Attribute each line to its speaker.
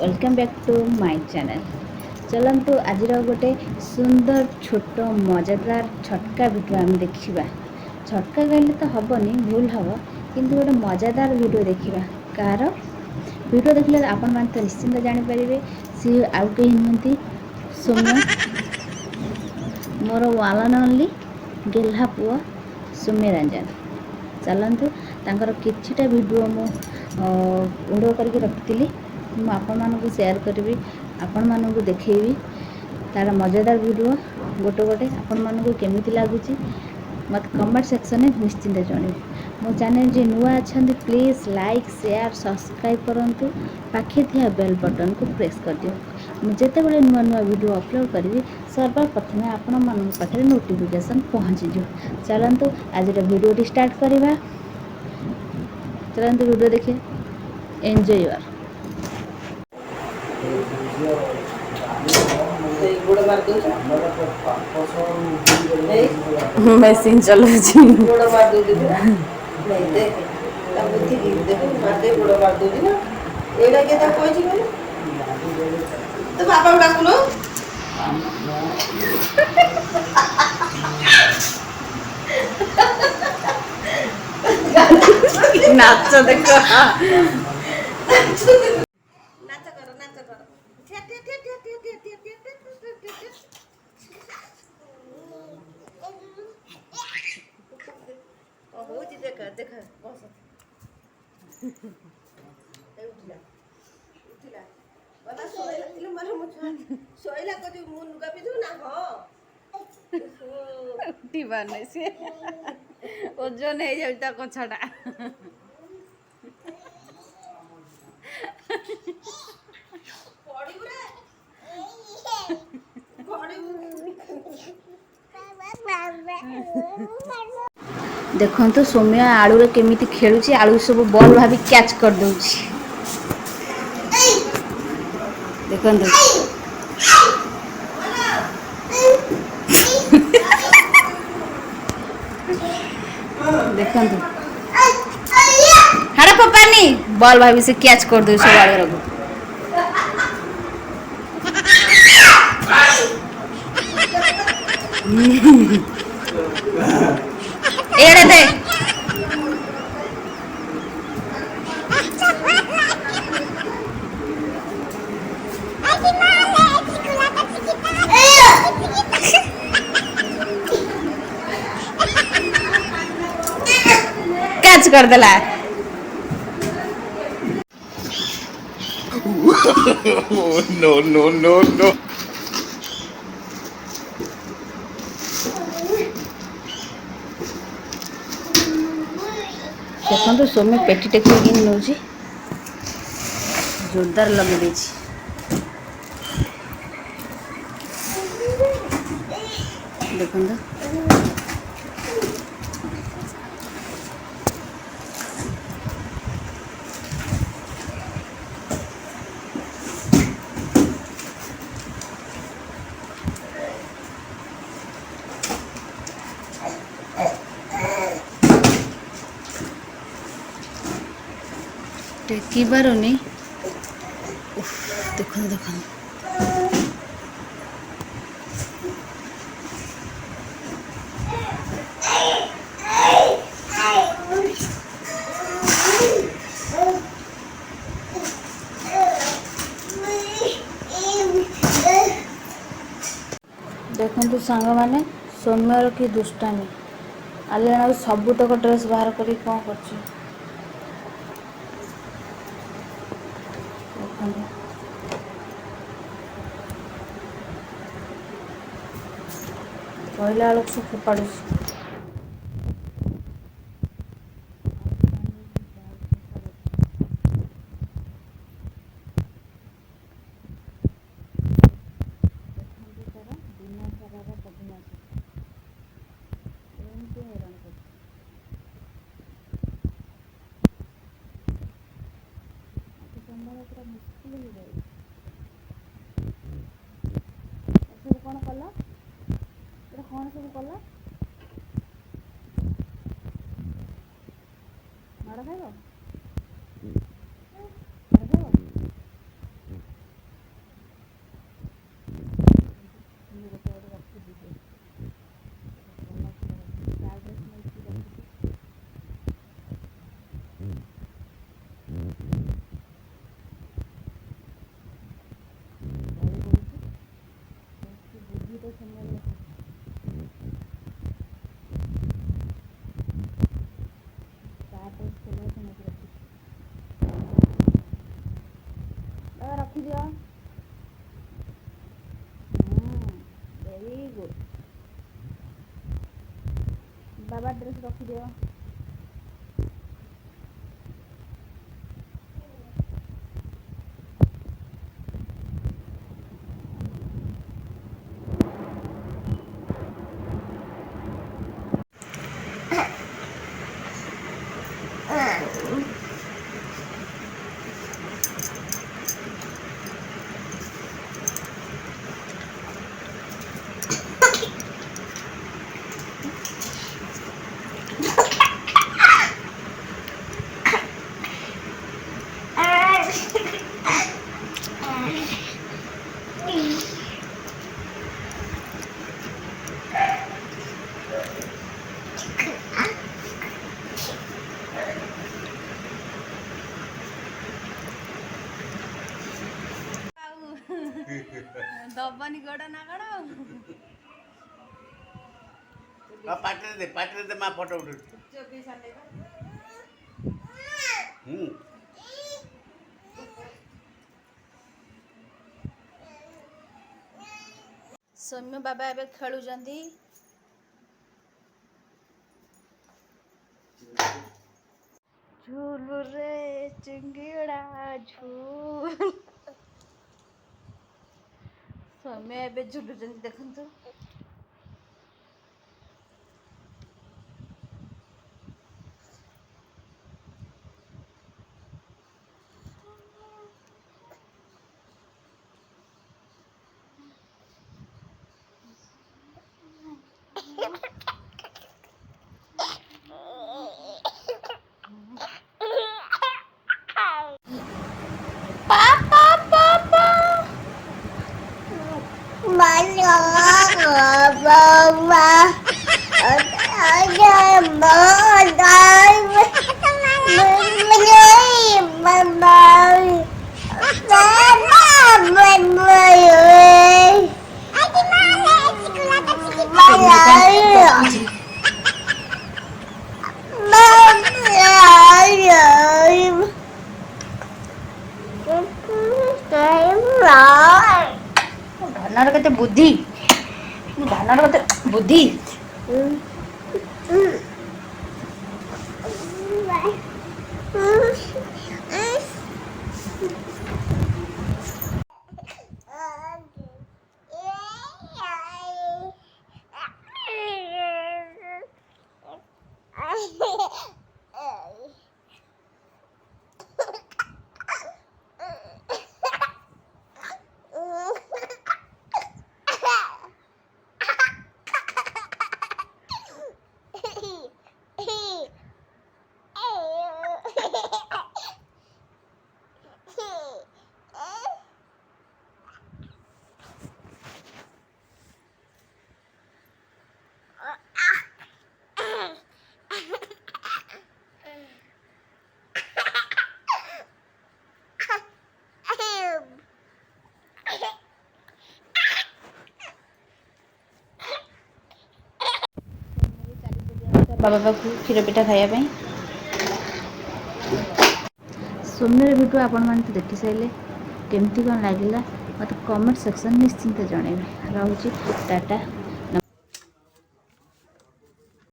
Speaker 1: Welcome back to my channel. चलतु आज गोटे सुंदर छोट मजेदार छटका भिडियो आम देखा। छटका कहले तो हेनी भूल हम किंतु गोटे मजेदार भिडियो देखा। कार भिडियो देखले आपण मैंने तो निश्चिंत जानीपर सी आउ कहीं नुहति सौम्य मोर वन एंड ओनली गेल्हा पुओ सौम्य रंजन। चलतु तांकर किछिटा वीडियो मु वीडियो करके रखी मु आपण मानकु शेयर करी आपण मानकु देखैबी तार मजेदार वीडियो गोटे गोटे आपण मानकु केमिति लागुची मत कमेंट सेक्शन में निश्चिंत जणाइबे। मो चैनल जे नुआ अछंती प्लीज लाइक शेयर सब्सक्राइब करंतु पाखे थिया बेल बटन को प्रेस कर दियो। मु जेते बेले नुआ नुआ वीडियो अपलोड करी सर्वप्रथम आपण मानक पाखे नोटिफिकेशन पहुंची जो। चलंतु आज वीडियो स्टार्ट करवा। चलते वीडियो देखिए एंजॉय योर। मशीन चलो नाच देख देख शोला को मुगा पिधु ना उठा नहीं सी ओजन हो जाता कछटा देखो तो सौम्य आलू रे केमिति खेलुची आलू सब बॉल भाभी कैच कर दउची। देखो देखो हाड़ा पपानी बॉल भाभी से कैच कर दउ सब आलू रे एड़े दे कैच कर देला। नो नो नो नो देखो सौम्य पेटी टेक नौ जोरदार लगे देखो टेकी बारुनी देखो देखो देखो सांग मैंने सौम्यर की दुष्टामी आलिया सबुतक ड्रेस बाहर कर कौन कर कहला बेलू सब फोपाड़ मुश्किल हो जाए सब कौन कल कौन सब कल माड़ खाइब ବାବା ଡ୍ରେସ୍ ରଖିଦିଅ। ଦବନି ଗୋଡ଼ ନା କଣ
Speaker 2: ପାଟିରେ ଦେ ମା ଫଟୋ ଉଠୁଛି।
Speaker 1: ସୌମ୍ୟ ବାବା ଏବେ ଖେଳୁଛନ୍ତି। ଝୁଲୁ ରେ ଚିଙ୍ଗିଡ଼ା ଝୁଲ। ସୌମ୍ୟ ଏବେ ଝୁଲୁଛନ୍ତି ଦେଖନ୍ତୁ। ଧନର କେତେ ବୁଦ୍ଧି, ଧନର କେତେ ବୁଦ୍ଧି। ବାବା ପାଖକୁ କ୍ଷୀର ପିଠା ଖାଇବା ପାଇଁ। ସୌମ୍ୟର ଭିଡ଼ିଓ ଆପଣମାନେ ତ ଦେଖି ସାରିଲେ, କେମିତି କ'ଣ ଲାଗିଲା ମୋତେ କମେଣ୍ଟ ସେକ୍ସନ୍ ନିଶ୍ଚିନ୍ତ ଜଣାଇବେ। ରହୁଛି, ଟାଟା।